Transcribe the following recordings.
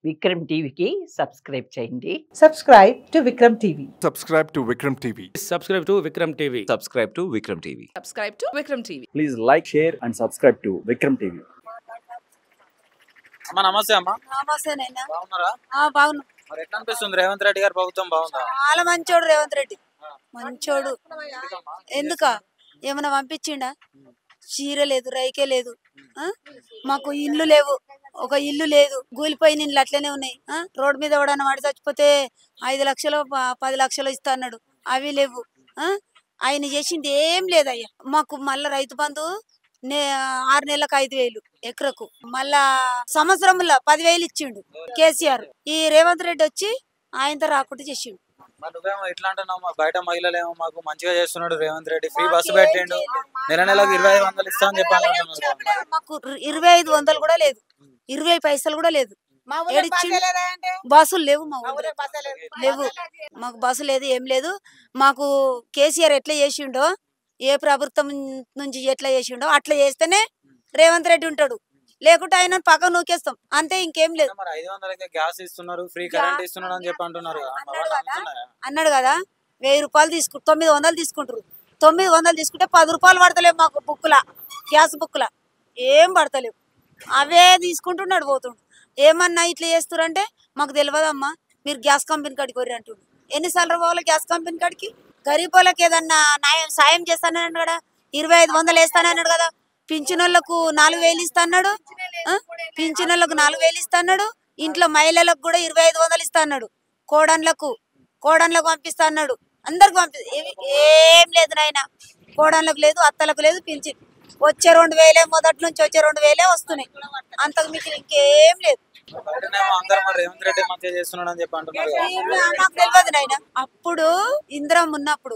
విక్రమ్ టీవీకి సబ్స్క్రైబ్ చేయండి. Subscribe to Vikram TV. Subscribe to Vikram TV. Subscribe to Vikram TV. Subscribe to Vikram TV. Subscribe to Vikram TV. Please like, share and subscribe to Vikram TV. అమ్మా నమస్తే అమ్మా. నమస్తేనైనా. బాగున్నారా? బాగున్నా. మరి ఎట్లా అనిపిస్తుంది రేవంత్ రెడ్డి గారి ప్రభుత్వం బాగుందా? చాలా మంచోడు రేవంత్ రెడ్డి, మంచోడు. ఎందుక ఏమైనా పంపించిండా? చీర లేదు, రైకే లేదు, మాకు ఇల్లు లేవు, ఒక ఇల్లు లేదు, కూలిపోయిన ఇల్లు అట్లనే ఉన్నాయి. రోడ్డు మీద ఎవడన్నా వాడి చచ్చిపోతే 5 లక్షలు 10 లక్షలు ఇస్తా అన్నాడు, అవి లేవు. ఆయన చేసింది ఏం లేదయ్యా. మాకు మళ్ళా రైతు బంధు 6 నెలలకు 5,000 ఎకరకు, మళ్ళా సంవత్సరంలో 10,000 ఇచ్చిండు కేసీఆర్. ఈ రేవంత్ రెడ్డి వచ్చి ఆయనతో రాకుండా చేసిండు. నువ్వేమో ఇట్లా అంటున్నావు, బయట మహిళలేమో మాకు మంచిగా చేస్తున్నాడు రేవంత్ రెడ్డి, ఫ్రీ బస్సు పెట్టిండు, నెలకు 2500 ఇస్తా అని చెప్పాను. మాకు 2500 కూడా లేదు, 20 పైసలు కూడా లేదు. బస్సులు లేవు, మా ఊళ్ళో లేవు, మాకు బస్సు లేదు, ఏం లేదు. మాకు కేసీఆర్ ఎట్లా చేసిండో, ఏ ప్రభుత్వం నుంచి ఎట్లా చేసిండో అట్లా చేస్తేనే రేవంత్ రెడ్డి ఉంటాడు, లేకుంటే ఆయన పక్క నూకేస్తాం అంతే, ఇంకేం లేదు. 500 గ్యాస్ ఇస్తున్నారు, ఫ్రీ కరెంట్ ఇస్తున్నారు అని చెప్పి అంటున్నారు. అన్నాడు కదా, 1000 రూపాయలు 900 తీసుకుంటారు. 900 తీసుకుంటే 10 రూపాయలు పడతలేవు మాకు బుక్కుల, గ్యాస్ బుక్కుల ఏం పడతలేవు, అవే తీసుకుంటున్నాడు పోతుండు. ఏమన్నా ఇట్లా చేస్తారంటే మాకు తెలియదమ్మా, మీరు గ్యాస్ కంపెనీ కాడికి కొర్రి అంటుండు. ఎన్నిసార్లు పోవాలి గ్యాస్ కంపెనీ కాడికి? గరీబ్ వాళ్ళకి ఏదన్నా సాయం చేస్తానన్నాడు కదా, 2500 వేస్తానన్నాడు కదా. పింఛనోళ్లకు 4000 ఇస్తా అన్నాడు, పింఛనోళ్లకు 4000 ఇస్తా అన్నాడు. ఇంట్లో మహిళలకు కూడా 2500 ఇస్తా అన్నాడు. కోడన్లకు పంపిస్తా అన్నాడు. అందరికి ఏం లేదు నాయన, కోడన్లకు లేదు, అత్తలకు లేదు. పింఛన్ వచ్చే 2000, మొదటి నుంచి వచ్చే 2000 వస్తున్నాయి, అంతకు మీకు ఇంకేం లేదు. నాకు తెలియదు నాయన. అప్పుడు ఇందిరమ్మ ఉన్నప్పుడు,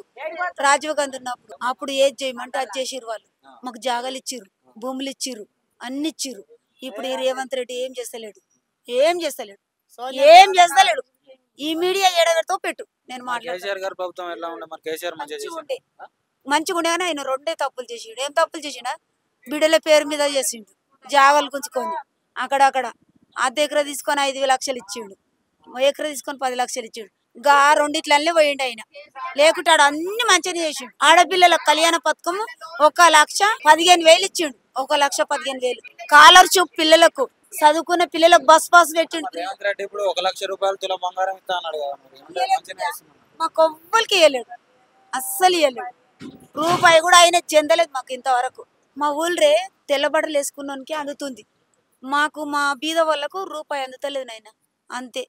రాజీవ్ గాంధీ ఉన్నప్పుడు, అప్పుడు ఏది చేయమంటే అది చేసిరు వాళ్ళు. మాకు జాగాలు ఇచ్చిర్రు, భూములు ఇచ్చిర్రు, అన్ని ఇచ్చిర్రు. ఇప్పుడు ఈ రేవంత్ రెడ్డి ఏం చేస్తలేడు. ఈ మీడియా ఏడగడితో పెట్టు, నేను మంచిగా ఉండే కానీ ఆయన 2 తప్పులు చేసిండు. ఏం తప్పులు చేసిండా? బిడ్డల పేరు మీద చేసిండు, జాగాలు గుంచుకొని అక్కడక్కడ అర్ధ ఎకరా తీసుకొని 5 లక్షలు ఇచ్చిండు, ఎకరా తీసుకొని 10 లక్షలు ఇచ్చిండు. గా 2 పోయిండు ఆయన, లేకుంటే ఆడ అన్ని మంచిగా చేసిండు. ఆడపిల్లల కళ్యాణ పథకం 1,15,000 ఇచ్చిండు, 1,15,000. కాలర్ చూపు పిల్లలకు, చదువుకున్న పిల్లలకు బస్ పాస్ పెట్టిండు. మాకు ఎవ్వరికి ఇవ్వలేడు, అస్సలు ఇవ్వలేడు. రూపాయి కూడా ఆయన చెందలేదు మాకు ఇంతవరకు. మా ఊళ్ళే తెల్లబడలు వేసుకున్నానికి అందుతుంది, మాకు మా బీద వాళ్ళకు రూపాయి అందుతలేదు నాయన. అంతే,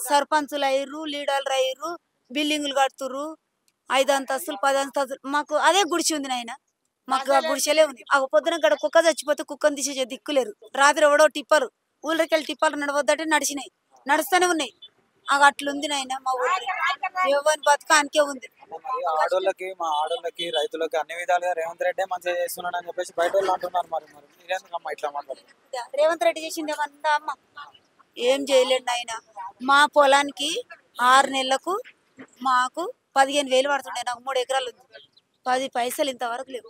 సర్పంచులు అయ్యారు, లీడర్లు అయ్యారు, బిల్డింగులు కడుతుర్రు, 5 అంతస్తులు 10 అంతస్తులు. మాకు అదే గుడిచి ఉంది నాయన, మాకు ఆ గుడిసెలే ఉంది. ఆ పొద్దున గడ కుక్క చచ్చిపోతే కుక్కను తీసే దిక్కులేరు. రాత్రి ఎవడో టిప్పరు, ఊళ్ళకెళ్ళి టిప్పర్లు నడవద్దంటే నడిచినాయి, నడుస్తూనే ఉన్నాయి. అట్లుంది నాయన మా ఊళ్ళో, ఎవరి బతుకానికే ఉంది. ఆడోళ్ళకి, మా ఆడోళ్ళకి, రైతులకి అన్ని విధాలుగా రేవంత్ రెడ్డి మంచిగా చేస్తున్నాడు అని చెప్పేసి బయట వాళ్ళు అంటున్నారు. మరి ఇట్లా మాట్లాడుతున్నారు. రేవంత్ రెడ్డి చేసింది ఏమన్నా అమ్మ? ఏం చేయలేండి ఆయన. మా పొలానికి 6 నెలలకు మాకు 15,000 పడుతుండే, నాకు 3 ఎకరాలు ఉంది, 10 పైసలు ఇంతవరకు లేవు.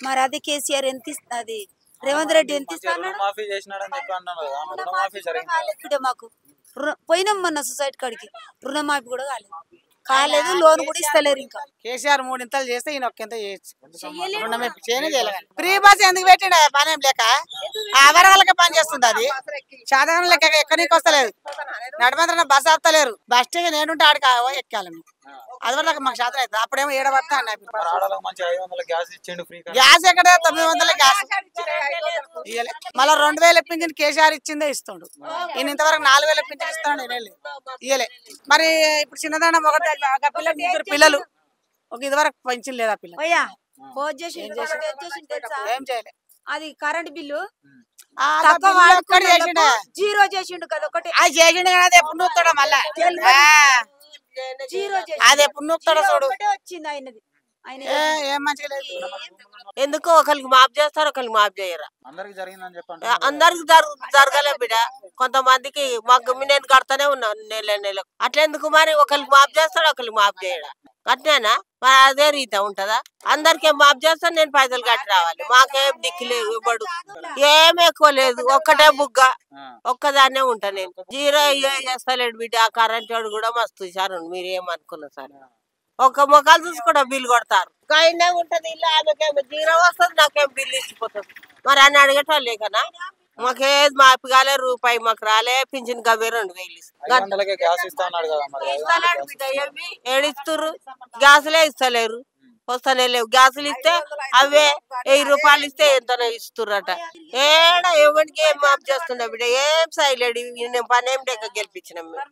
మరి అది కేసీఆర్ ఎంత ఇస్తుంది, రేవంత్ రెడ్డి ఎంత ఇస్తాడు? మాకు పోయినాం మొన్న సొసైటీ కాడికి, రుణమాఫీ కూడా కాలేదు, లోన్ కూడా ఇస్తలేరు. ఇంకా కేసీఆర్ 3 ఇంతలు చేస్తే ఈయన ఒక్క ఇంత చేయొచ్చు. ఫ్రీ బస్ ఎందుకు పెట్టిండ? పని ఏం లేక అవరగాలకే పని చేస్తుంది. అది సాధారణ లెక్క ఎక్కడికి వస్తలేదు, నడమంత్ర బస్ ఆపుతలేరు. బస్ స్టేషన్ ఏంటంటే ఆడికి ఎక్కాలి. అది వల్ల మాకు శాతం అవుతుంది. అప్పుడేమో 7 పడతా గ్యాస్ ఎక్కడ 900 గ్యాస్ మళ్ళీ 2,000 పింఛన్ కేసీఆర్ ఇచ్చిందే ఇస్తుండు. ఈయన ఇంతవరకు 4,000 పింఛన్ ఇస్తాడు, ఇయ్యలే. మరి ఇప్పుడు చిన్నదానం ఒకటి పిల్లలు ఒక ఇదివరకు పెంచిన లేదా పిల్లలు ఏం చేయలే. అది కరెంట్ బిల్లు జీరో చేసిండు కదా, ఒకటి అది చేసిండు కదా, ఎప్పుడు నూపుతాడో మళ్ళా, అది ఎప్పుడు నూపుతాడో చూడు. వచ్చింది ఆయనది, ఆయన ఏం మంచిగా లేదు. ఎందుకు ఒకరికి మాఫ్ చేస్తారు, ఒకరికి మాఫ్ చేయరా? అందరికి జరిగిందని చెప్పండి. అందరికి జరగలే బిడ్డ. కొంతమందికి మాకు నేను కడతానే ఉన్నాను నెలకు. అట్లా ఎందుకు మరి ఒకరికి మాఫ్ చేస్తాడు, ఒకరికి మాఫ్ చేయడా? అట్నేనా మరి? అదే రీత ఉంటదా? అందరికి మాఫ్ చేస్తాను, నేను పైసలు కట్టి రావాలి. మాకేం దిక్కు లేదు, ఇవ్వడు. ఏం ఎక్కువ లేదు, ఒక్కటే బుగ్గ, ఒక్కదాన్నే ఉంటా నేను. జీరో చేస్తలేడు బిడ్డ. ఆ కరెంట్ వాడు కూడా మస్తు సార్. మీరు ఏమనుకున్నా సార్? ఒక మొక్కలు చూసి కూడా బిల్లు కొడతారు. అయినా ఉంటది ఇల్లు, ఆమెకేమో జీరో వస్తుంది, నాకేం బిల్లు ఇచ్చిపోతుంది. మరి అని అడిగేటోళ్ళు లేకనా? మాకేది మాపి కాలే, రూపాయి మాకు రాలే. పింఛన్ గవే 2000 గ్యాస్ ఇస్తా అన్నాడు కదా మరి. ఇస్తలేడు బిడ్డ. ఏమి ఏడిస్తుర్రు? గ్యాసులే ఇస్తలేరు, వస్తానే లేవు. గ్యాసులు ఇస్తే అవే 1000 రూపాయలు ఇస్తే ఎంతనో ఇస్తుర్రట. ఏడ ఎవరికి ఏం మాఫ్ చేస్తుండే బిడ్డ? ఏం సైలేడు. పని ఏం లేక గెలిపించినాం మేము.